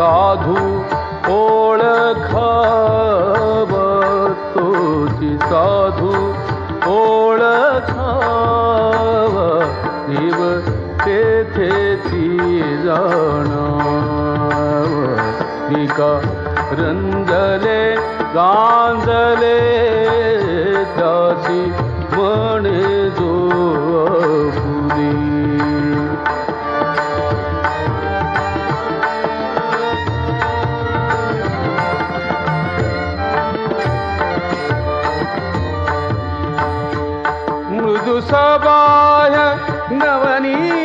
साधू ओळखाव तोची साधू ओळखाव देव तेथेची जाणाव निका रंजले गांजले त्यासी म्हणे जो फुले मृदु सबाय नवनी